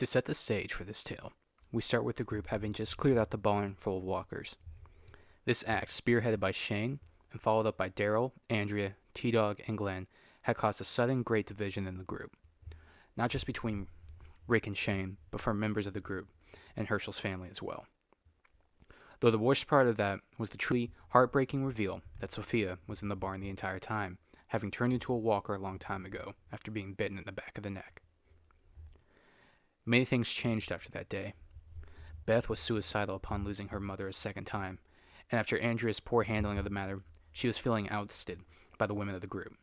To set the stage for this tale, we start with the group having just cleared out the barn full of walkers. This act, spearheaded by Shane and followed up by Daryl, Andrea, T-Dog, and Glenn, had caused a sudden great division in the group. Not just between Rick and Shane, but for members of the group and Herschel's family as well. Though the worst part of that was the truly heartbreaking reveal that Sophia was in the barn the entire time, having turned into a walker a long time ago after being bitten in the back of the neck. Many things changed after that day. Beth was suicidal upon losing her mother a second time, and after Andrea's poor handling of the matter, she was feeling ousted by the women of the group.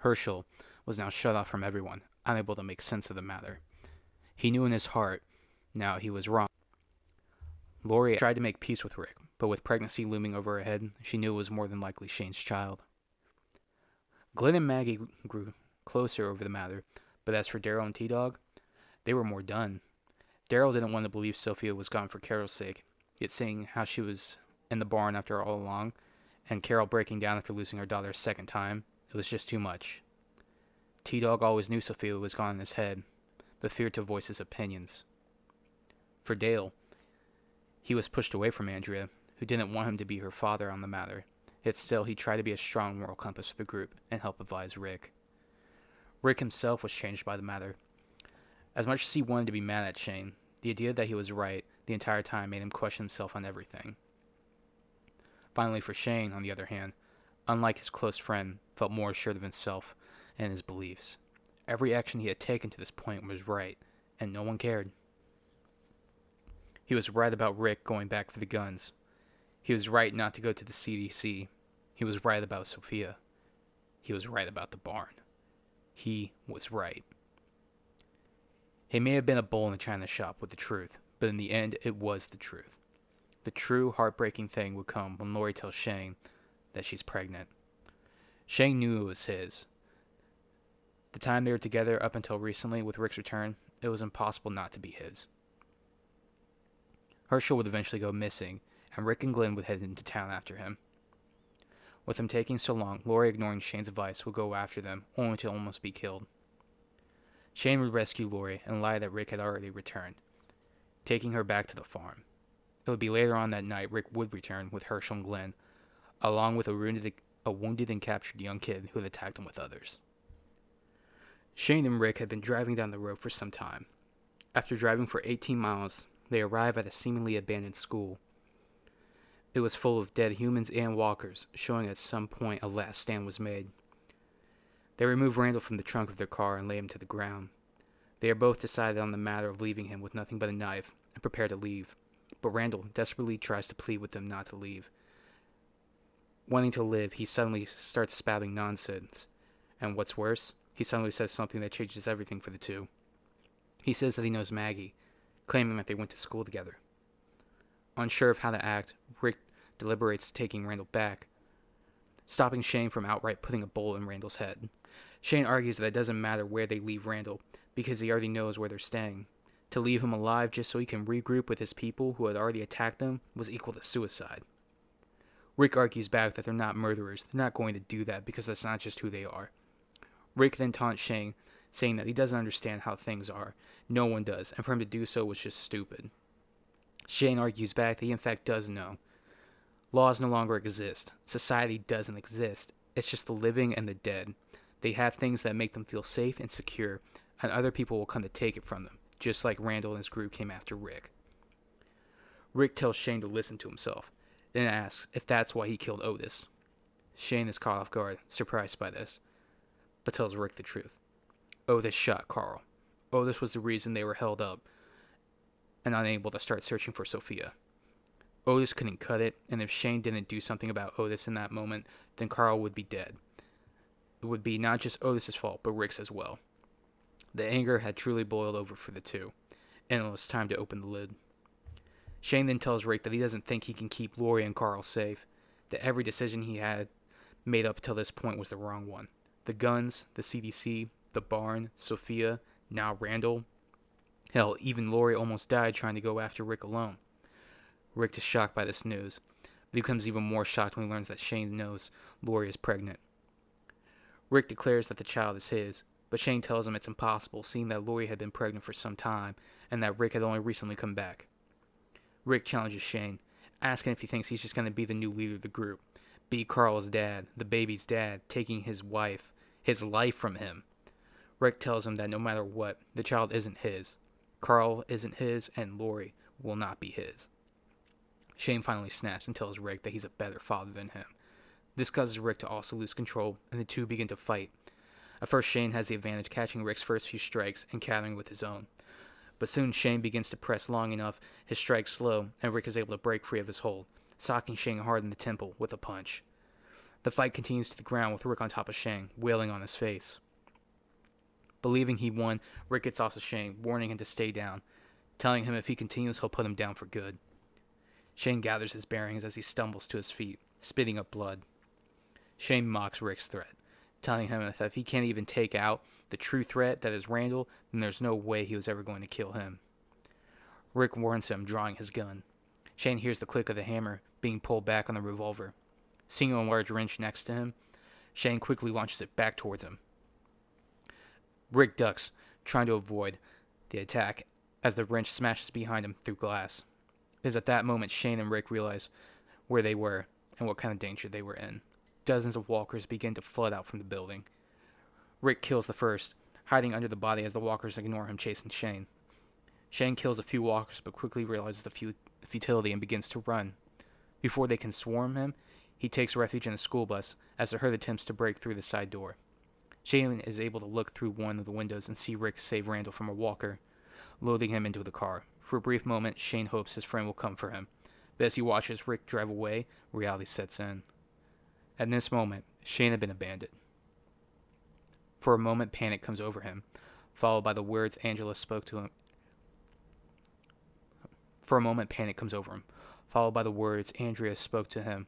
Herschel was now shut off from everyone, unable to make sense of the matter. He knew in his heart now he was wrong. Lori tried to make peace with Rick, but with pregnancy looming over her head, she knew it was more than likely Shane's child. Glenn and Maggie grew closer over the matter, but as for Daryl and T-Dog, they were more done. Daryl didn't want to believe Sophia was gone for Carol's sake, yet seeing how she was in the barn after all along, and Carol breaking down after losing her daughter a second time, it was just too much. T-Dog always knew Sophia was gone in his head, but feared to voice his opinions. For Dale, he was pushed away from Andrea, who didn't want him to be her father on the matter, yet still he tried to be a strong moral compass for the group and help advise Rick. Rick himself was changed by the matter. As much as he wanted to be mad at Shane, the idea that he was right the entire time made him question himself on everything. Finally, for Shane, on the other hand, unlike his close friend, felt more assured of himself and his beliefs. Every action he had taken to this point was right, and no one cared. He was right about Rick going back for the guns. He was right not to go to the CDC. He was right about Sophia. He was right about the barn. He was right. He may have been a bull in a china shop with the truth, but in the end, it was the truth. The true heartbreaking thing would come when Lori tells Shane that she's pregnant. Shane knew it was his. The time they were together up until recently with Rick's return, it was impossible not to be his. Herschel would eventually go missing, and Rick and Glenn would head into town after him. With him taking so long, Lori, ignoring Shane's advice, would go after them, only to almost be killed. Shane would rescue Lori and lie that Rick had already returned, taking her back to the farm. It would be later on that night Rick would return with Herschel and Glenn, along with a wounded and captured young kid who had attacked him with others. Shane and Rick had been driving down the road for some time. After driving for 18 miles, they arrive at a seemingly abandoned school. It was full of dead humans and walkers, showing at some point a last stand was made. They removed Randall from the trunk of their car and laid him to the ground. They are both decided on the matter of leaving him with nothing but a knife and prepare to leave, but Randall desperately tries to plead with them not to leave. Wanting to live, he suddenly starts spouting nonsense, and what's worse, he suddenly says something that changes everything for the two. He says that he knows Maggie, claiming that they went to school together. Unsure of how to act, Rick deliberates taking Randall back, stopping Shane from outright putting a bullet in Randall's head. Shane argues that it doesn't matter where they leave Randall, because he already knows where they're staying. To leave him alive just so he can regroup with his people who had already attacked them was equal to suicide. Rick argues back that they're not murderers. They're not going to do that because that's not just who they are. Rick then taunts Shane, saying that he doesn't understand how things are. No one does, and for him to do so was just stupid. Shane argues back that he in fact does know. Laws no longer exist. Society doesn't exist. It's just the living and the dead. They have things that make them feel safe and secure, and other people will come to take it from them, just like Randall and his group came after Rick. Rick tells Shane to listen to himself, then asks if that's why he killed Otis. Shane is caught off guard, surprised by this, but tells Rick the truth. Otis shot Carl. Otis was the reason they were held up and unable to start searching for Sophia. Otis couldn't cut it, and if Shane didn't do something about Otis in that moment, then Carl would be dead. It would be not just Otis' fault, but Rick's as well. The anger had truly boiled over for the two, and it was time to open the lid. Shane then tells Rick that he doesn't think he can keep Lori and Carl safe, that every decision he had made up till this point was the wrong one. The guns, the CDC, the barn, Sophia, now Randall. Hell, even Lori almost died trying to go after Rick alone. Rick is shocked by this news, but he becomes even more shocked when he learns that Shane knows Lori is pregnant. Rick declares that the child is his, but Shane tells him it's impossible, seeing that Lori had been pregnant for some time and that Rick had only recently come back. Rick challenges Shane, asking if he thinks he's just going to be the new leader of the group, be Carl's dad, the baby's dad, taking his wife, his life from him. Rick tells him that no matter what, the child isn't his. Carl isn't his, and Lori will not be his. Shane finally snaps and tells Rick that he's a better father than him. This causes Rick to also lose control, and the two begin to fight. At first, Shane has the advantage, catching Rick's first few strikes and countering with his own. But soon, Shane begins to press long enough, his strikes slow, and Rick is able to break free of his hold, socking Shane hard in the temple with a punch. The fight continues to the ground with Rick on top of Shane, wailing on his face. Believing he won, Rick gets off of Shane, warning him to stay down, telling him if he continues, he'll put him down for good. Shane gathers his bearings as he stumbles to his feet, spitting up blood. Shane mocks Rick's threat, telling him that if he can't even take out the true threat that is Randall, then there's no way he was ever going to kill him. Rick warns him, drawing his gun. Shane hears the click of the hammer being pulled back on the revolver. Seeing a large wrench next to him, Shane quickly launches it back towards him. Rick ducks, trying to avoid the attack as the wrench smashes behind him through glass. It is at that moment Shane and Rick realize where they were and what kind of danger they were in. Dozens of walkers begin to flood out from the building. Rick kills the first, hiding under the body as the walkers ignore him, chasing Shane. Shane kills a few walkers but quickly realizes the futility and begins to run. Before they can swarm him, he takes refuge in a school bus as the herd attempts to break through the side door. Shane is able to look through one of the windows and see Rick save Randall from a walker, loading him into the car. For a brief moment, Shane hopes his friend will come for him, but as he watches Rick drive away, reality sets in. At this moment, Shane had been abandoned. For a moment, panic comes over him, followed by the words Angela spoke to him. Followed by the words Andrea spoke to him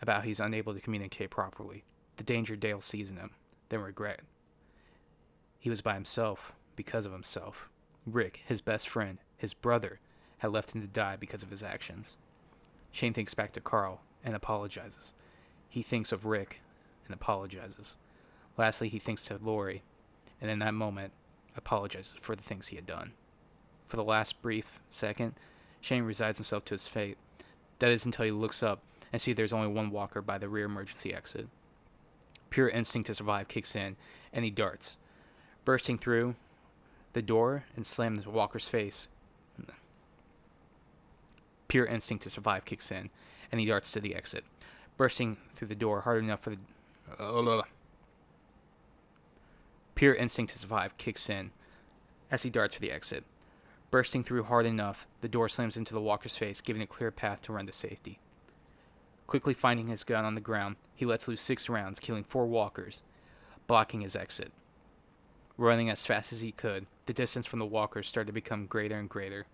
about he's unable to communicate properly, the danger Dale sees in him, then regret. He was by himself because of himself. Rick, his best friend, his brother, had left him to die because of his actions. Shane thinks back to Carl and apologizes. He thinks of Rick and apologizes. Lastly, he thinks to Lori, and in that moment, apologizes for the things he had done. For the last brief second, Shane resigns himself to his fate. That is until he looks up and sees there's only one walker by the rear emergency exit. Pure instinct to survive kicks in, and he darts, bursting through the door and slamming the walker's face. Pure instinct to survive kicks in, and he darts to the exit, bursting through the door hard enough for the... Pure instinct to survive kicks in as he darts for the exit. Bursting through hard enough, the door slams into the walker's face, giving a clear path to run to safety. Quickly finding his gun on the ground, he lets loose 6 rounds, killing 4 walkers, blocking his exit. Running as fast as he could, the distance from the walkers started to become greater and greater.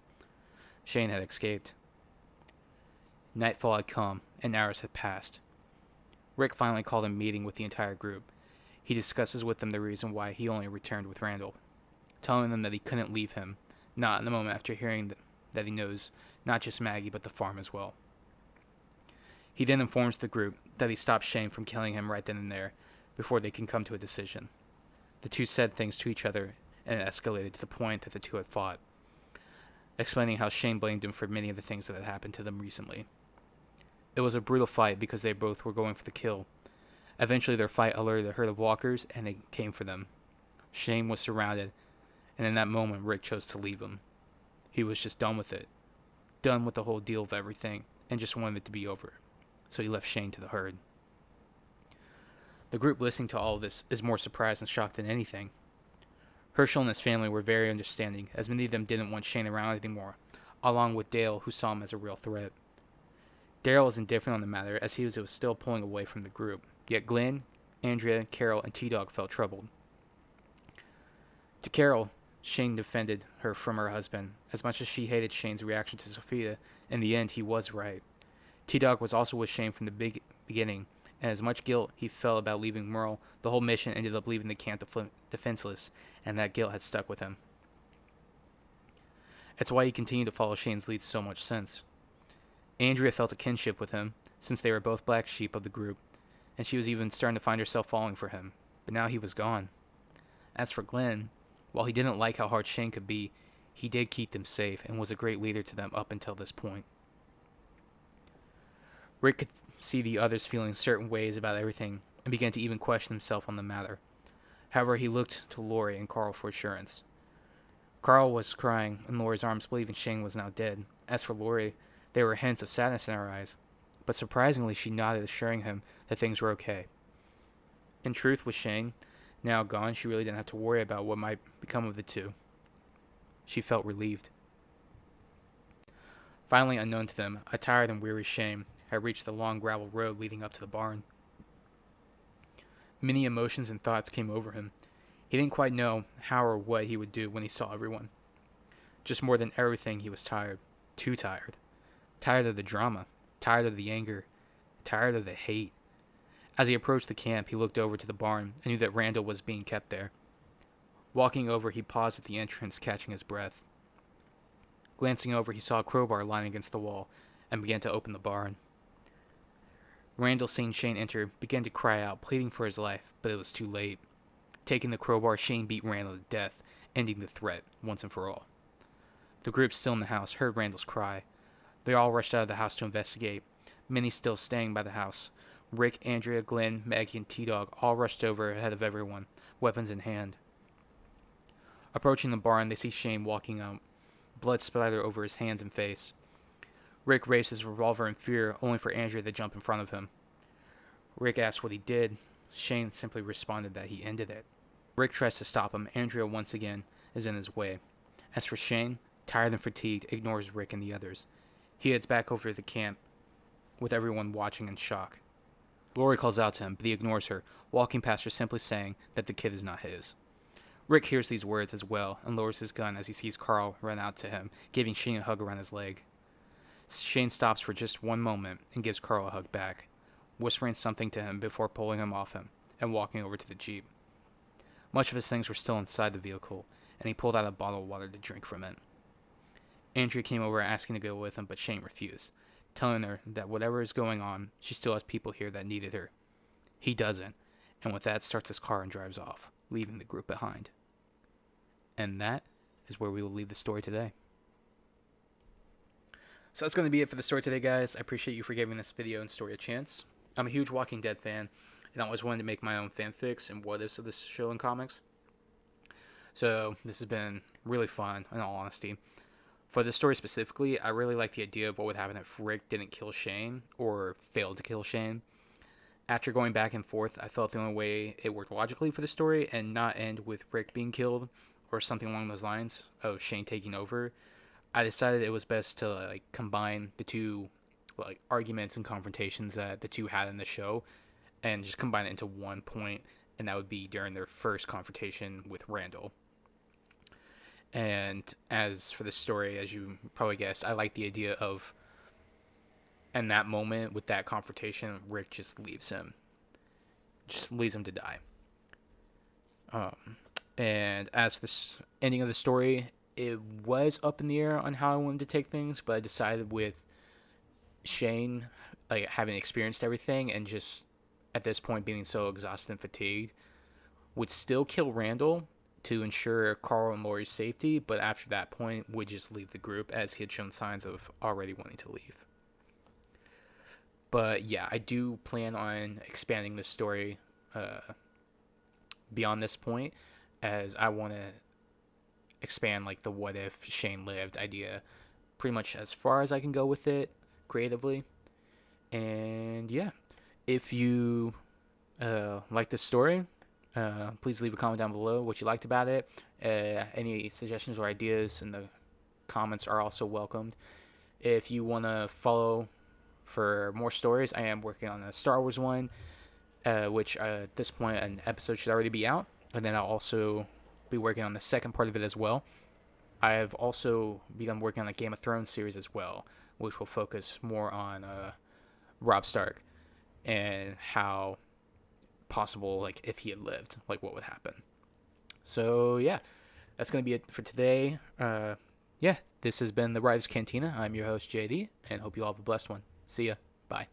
Shane had escaped. Nightfall had come, and hours had passed. Rick finally called a meeting with the entire group. He discusses with them the reason why he only returned with Randall, telling them that he couldn't leave him, not in the moment after hearing that he knows not just Maggie but the farm as well. He then informs the group that he stopped Shane from killing him right then and there, before they can come to a decision. The two said things to each other, and it escalated to the point that the two had fought, explaining how Shane blamed him for many of the things that had happened to them recently. It was a brutal fight because they both were going for the kill. Eventually their fight alerted a herd of walkers, and they came for them. Shane was surrounded, and in that moment Rick chose to leave him. He was just done with it. Done with the whole deal of everything, and just wanted it to be over. So he left Shane to the herd. The group listening to all of this is more surprised and shocked than anything. Herschel and his family were very understanding, as many of them didn't want Shane around anymore, along with Dale, who saw him as a real threat. Daryl was indifferent on the matter, as he was still pulling away from the group, yet Glenn, Andrea, Carol, and T-Dog felt troubled. To Carol, Shane defended her from her husband. As much as she hated Shane's reaction to Sophia, in the end he was right. T-Dog was also with Shane from the beginning, and as much guilt he felt about leaving Merle, the whole mission ended up leaving the camp defenseless, and that guilt had stuck with him. That's why he continued to follow Shane's lead so much since. Andrea felt a kinship with him, since they were both black sheep of the group, and she was even starting to find herself falling for him, but now he was gone. As for Glenn, while he didn't like how hard Shane could be, he did keep them safe and was a great leader to them up until this point. Rick could see the others feeling certain ways about everything and began to even question himself on the matter. However, he looked to Lori and Carl for assurance. Carl was crying in Lori's arms, believing Shane was now dead. As for Lori, there were hints of sadness in her eyes, but surprisingly she nodded, assuring him that things were okay. In truth, with Shane now gone, she really didn't have to worry about what might become of the two. She felt relieved. Finally, unknown to them, a tired and weary Shane had reached the long gravel road leading up to the barn. Many emotions and thoughts came over him. He didn't quite know how or what he would do when he saw everyone. Just more than everything, he was tired. Too tired. Tired of the drama. Tired of the anger. Tired of the hate. As he approached the camp, he looked over to the barn and knew that Randall was being kept there. Walking over, he paused at the entrance, catching his breath. Glancing over, he saw a crowbar lying against the wall and began to open the barn. Randall, seeing Shane enter, began to cry out, pleading for his life, but it was too late. Taking the crowbar, Shane beat Randall to death, ending the threat once and for all. The group still in the house heard Randall's cry. They all rushed out of the house to investigate, many still staying by the house. Rick, Andrea, Glenn, Maggie, and T-Dog all rushed over ahead of everyone, weapons in hand. Approaching the barn, they see Shane walking out, blood splattered over his hands and face. Rick raised his revolver in fear, only for Andrea to jump in front of him. Rick asked what he did. Shane simply responded that he ended it. Rick tries to stop him. Andrea once again is in his way. As for Shane, tired and fatigued, ignores Rick and the others. He heads back over to the camp, with everyone watching in shock. Lori calls out to him, but he ignores her, walking past her, simply saying that the kid is not his. Rick hears these words as well and lowers his gun as he sees Carl run out to him, giving Shane a hug around his leg. Shane stops for just one moment and gives Carl a hug back, whispering something to him before pulling him off him and walking over to the Jeep. Much of his things were still inside the vehicle, and he pulled out a bottle of water to drink from it. Andrea came over asking to go with him, but Shane refused, telling her that whatever is going on, she still has people here that needed her. He doesn't, and with that starts his car and drives off, leaving the group behind. And that is where we will leave the story today. So that's going to be it for the story today, guys. I appreciate you for giving this video and story a chance. I'm a huge Walking Dead fan, and I always wanted to make my own fanfics and what-ifs of this show in comics. So this has been really fun, in all honesty. For this story specifically, I really like the idea of what would happen if Rick didn't kill Shane, or failed to kill Shane. After going back and forth, I felt the only way it worked logically for the story and not end with Rick being killed, or something along those lines of Shane taking over, I decided it was best to combine the two arguments and confrontations that the two had in the show and just combine it into one point, and that would be during their first confrontation with Randall. And as for the story, as you probably guessed, I like the idea of in that moment with that confrontation, Rick just leaves him to die. And as for this ending of the story, it was up in the air on how I wanted to take things, but I decided with Shane having experienced everything and just at this point being so exhausted and fatigued, would still kill Randall to ensure Carl and Lori's safety, but after that point would just leave the group as he had shown signs of already wanting to leave. But yeah, I do plan on expanding this story beyond this point, as I want to expand the what if Shane lived idea pretty much as far as I can go with it creatively. And yeah, if you like this story, please leave a comment down below what you liked about it. Any suggestions or ideas in the comments are also welcomed. If you want to follow for more stories, I am working on a Star Wars one, which at this point an episode should already be out, and then I'll also be working on the second part of it as well. I have also begun working on a Game of Thrones series as well, which will focus more on Robb Stark and how possible, if he had lived, what would happen. So yeah, that's going to be it for today. Yeah, this has been the Writer's Cantina. I'm your host, JD, and hope you all have a blessed one. See ya. Bye.